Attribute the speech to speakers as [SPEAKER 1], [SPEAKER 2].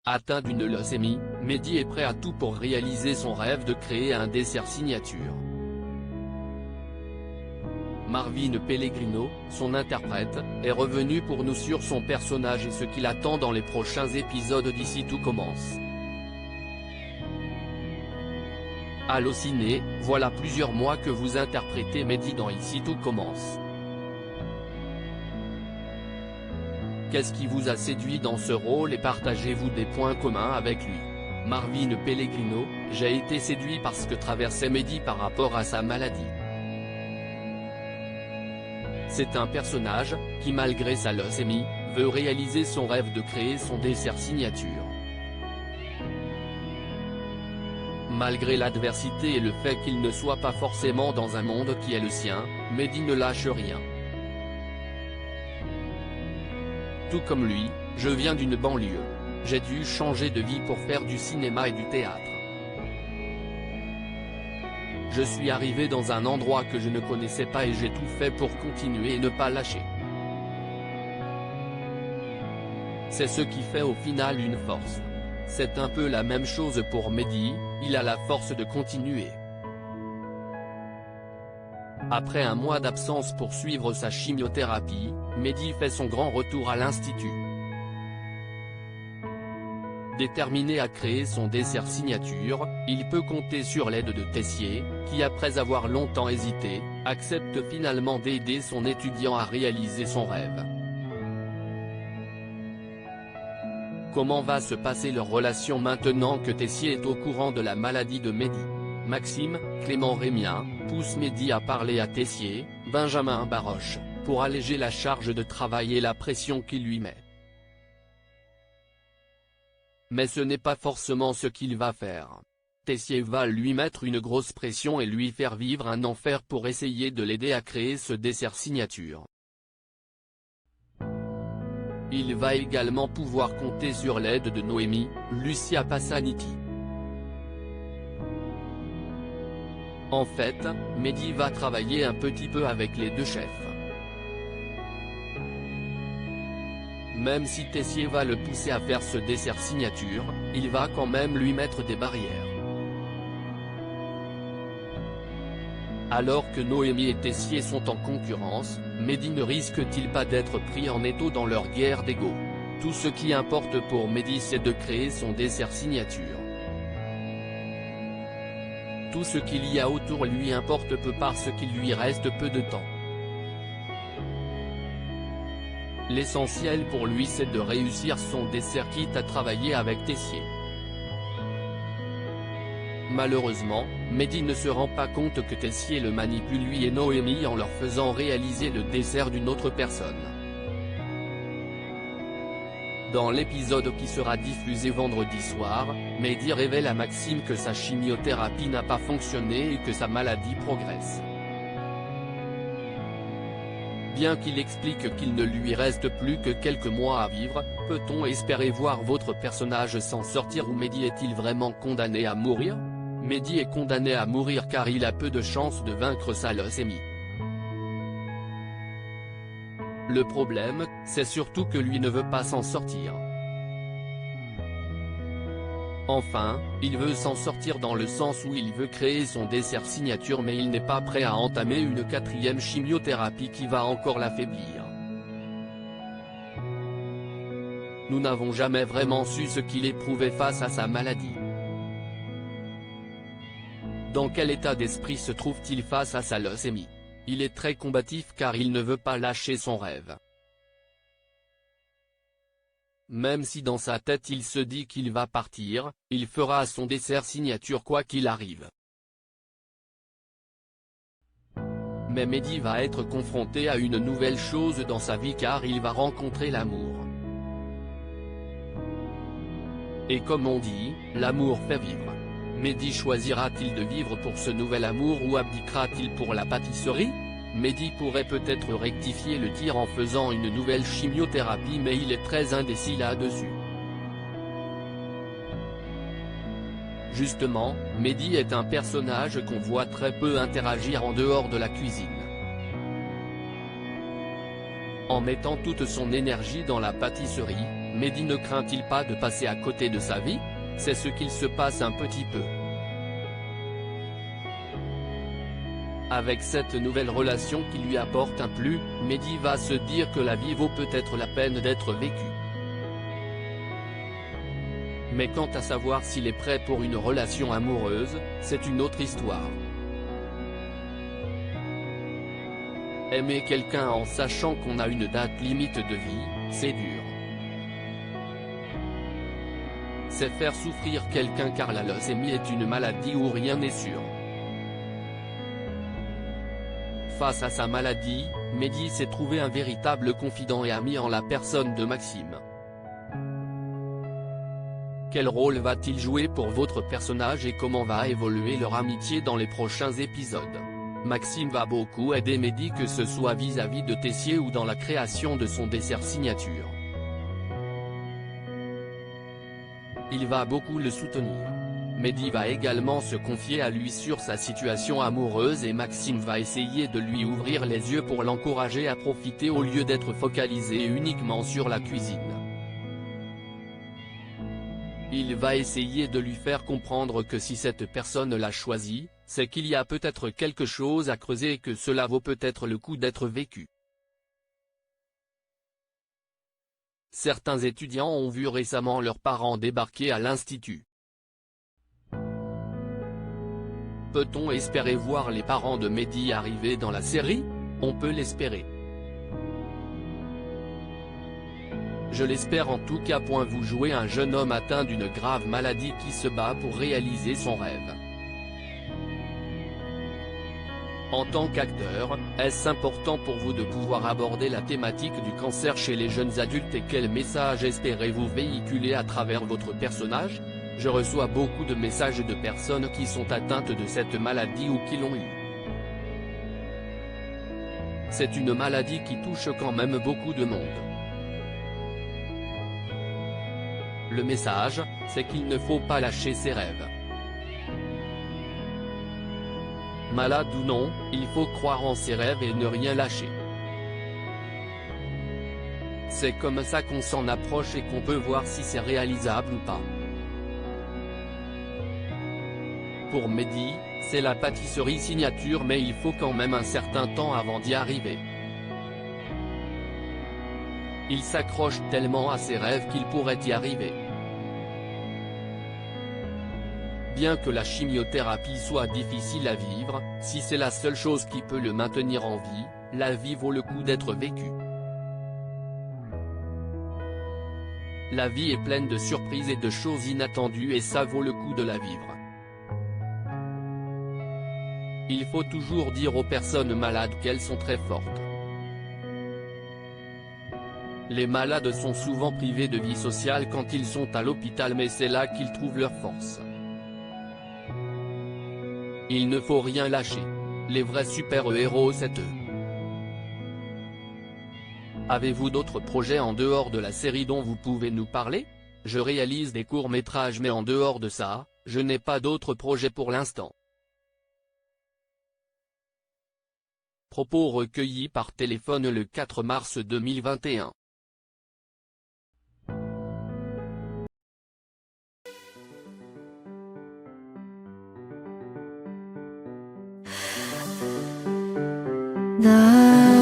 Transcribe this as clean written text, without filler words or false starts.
[SPEAKER 1] Atteint d'une leucémie, Mehdi est prêt à tout pour réaliser son rêve de créer un dessert signature. Marvin Pellegrino, son interprète, est revenu pour nous sur son personnage et ce qu'il attend dans les prochains épisodes d'Ici tout commence. Allociné, voilà plusieurs mois que vous interprétez Mehdi dans Ici tout commence. Qu'est-ce qui vous a séduit dans ce rôle et partagez-vous des points communs avec lui? Marvin Pellegrino, j'ai été séduit par ce que traversait Mehdi par rapport à sa maladie. C'est un personnage, qui malgré sa leucémie, veut réaliser son rêve de créer son dessert signature. Malgré l'adversité et le fait qu'il ne soit pas forcément dans un monde qui est le sien, Mehdi ne lâche rien. Tout comme lui, je viens d'une banlieue. J'ai dû changer de vie pour faire du cinéma et du théâtre. Je suis arrivé dans un endroit que je ne connaissais pas et j'ai tout fait pour continuer et ne pas lâcher. C'est ce qui fait au final une force. C'est un peu la même chose pour Mehdi, il a la force de continuer. Après un mois d'absence pour suivre sa chimiothérapie, Mehdi fait son grand retour à l'institut. Déterminé à créer son dessert signature, il peut compter sur l'aide de Tessier, qui après avoir longtemps hésité, accepte finalement d'aider son étudiant à réaliser son rêve. Comment va se passer leur relation maintenant que Tessier est au courant de la maladie de Mehdi? Maxime, Clément Rémien, pousse Mehdi à parler à Tessier, Benjamin Baroche, pour alléger la charge de travail et la pression qu'il lui met. Mais ce n'est pas forcément ce qu'il va faire. Tessier va lui mettre une grosse pression et lui faire vivre un enfer pour essayer de l'aider à créer ce dessert signature. Il va également pouvoir compter sur l'aide de Noémie, Lucia Passaniti. En fait, Mehdi va travailler un petit peu avec les deux chefs. Même si Tessier va le pousser à faire ce dessert signature, il va quand même lui mettre des barrières. Alors que Noémie et Tessier sont en concurrence, Mehdi ne risque-t-il pas d'être pris en étau dans leur guerre d'ego? Tout ce qui importe pour Mehdi c'est de créer son dessert signature. Tout ce qu'il y a autour lui importe peu parce qu'il lui reste peu de temps. L'essentiel pour lui c'est de réussir son dessert quitte à travailler avec Tessier. Malheureusement, Mehdi ne se rend pas compte que Tessier le manipule lui et Noémie en leur faisant réaliser le dessert d'une autre personne. Dans l'épisode qui sera diffusé vendredi soir, Mehdi révèle à Maxime que sa chimiothérapie n'a pas fonctionné et que sa maladie progresse. Bien qu'il explique qu'il ne lui reste plus que quelques mois à vivre, peut-on espérer voir votre personnage s'en sortir ou Mehdi est-il vraiment condamné à mourir? Mehdi est condamné à mourir car il a peu de chances de vaincre sa leucémie. Le problème, c'est surtout que lui ne veut pas s'en sortir. Enfin, il veut s'en sortir dans le sens où il veut créer son dessert signature mais il n'est pas prêt à entamer une 4e chimiothérapie qui va encore l'affaiblir. Nous n'avons jamais vraiment su ce qu'il éprouvait face à sa maladie. Dans quel état d'esprit se trouve-t-il face à sa leucémie? Il est très combatif car il ne veut pas lâcher son rêve. Même si dans sa tête il se dit qu'il va partir, il fera son dessert signature quoi qu'il arrive. Mais Mehdi va être confronté à une nouvelle chose dans sa vie car il va rencontrer l'amour. Et comme on dit, l'amour fait vivre. Mehdi choisira-t-il de vivre pour ce nouvel amour ou abdiquera-t-il pour la pâtisserie? Mehdi pourrait peut-être rectifier le tir en faisant une nouvelle chimiothérapie mais il est très indécis là-dessus. Justement, Mehdi est un personnage qu'on voit très peu interagir en dehors de la cuisine. En mettant toute son énergie dans la pâtisserie, Mehdi ne craint-il pas de passer à côté de sa vie? C'est ce qu'il se passe un petit peu. Avec cette nouvelle relation qui lui apporte un plus, Mehdi va se dire que la vie vaut peut-être la peine d'être vécue. Mais quant à savoir s'il est prêt pour une relation amoureuse, c'est une autre histoire. Aimer quelqu'un en sachant qu'on a une date limite de vie, c'est dur. C'est faire souffrir quelqu'un car la leucémie est une maladie où rien n'est sûr. Face à sa maladie, Mehdi s'est trouvé un véritable confident et ami en la personne de Maxime. Quel rôle va-t-il jouer pour votre personnage et comment va évoluer leur amitié dans les prochains épisodes? Maxime va beaucoup aider Mehdi, que ce soit vis-à-vis de Tessier ou dans la création de son dessert signature. Il va beaucoup le soutenir. Mehdi va également se confier à lui sur sa situation amoureuse et Maxime va essayer de lui ouvrir les yeux pour l'encourager à profiter au lieu d'être focalisé uniquement sur la cuisine. Il va essayer de lui faire comprendre que si cette personne l'a choisi, c'est qu'il y a peut-être quelque chose à creuser et que cela vaut peut-être le coup d'être vécu. Certains étudiants ont vu récemment leurs parents débarquer à l'institut. Peut-on espérer voir les parents de Mehdi arriver dans la série? On peut l'espérer. Je l'espère en tout cas. Vous jouez un jeune homme atteint d'une grave maladie qui se bat pour réaliser son rêve. En tant qu'acteur, est-ce important pour vous de pouvoir aborder la thématique du cancer chez les jeunes adultes et quel message espérez-vous véhiculer à travers votre personnage? Je reçois beaucoup de messages de personnes qui sont atteintes de cette maladie ou qui l'ont eu. C'est une maladie qui touche quand même beaucoup de monde. Le message, c'est qu'il ne faut pas lâcher ses rêves. Malade ou non, il faut croire en ses rêves et ne rien lâcher. C'est comme ça qu'on s'en approche et qu'on peut voir si c'est réalisable ou pas. Pour Mehdi, c'est la pâtisserie signature mais il faut quand même un certain temps avant d'y arriver. Il s'accroche tellement à ses rêves qu'il pourrait y arriver. Bien que la chimiothérapie soit difficile à vivre, si c'est la seule chose qui peut le maintenir en vie, la vie vaut le coup d'être vécue. La vie est pleine de surprises et de choses inattendues et ça vaut le coup de la vivre. Il faut toujours dire aux personnes malades qu'elles sont très fortes. Les malades sont souvent privés de vie sociale quand ils sont à l'hôpital mais c'est là qu'ils trouvent leur force. Il ne faut rien lâcher. Les vrais super-héros c'est eux. Avez-vous d'autres projets en dehors de la série dont vous pouvez nous parler? Je réalise des courts-métrages mais en dehors de ça, je n'ai pas d'autres projets pour l'instant. Propos recueillis par téléphone le 4 mars 2021.
[SPEAKER 2] 나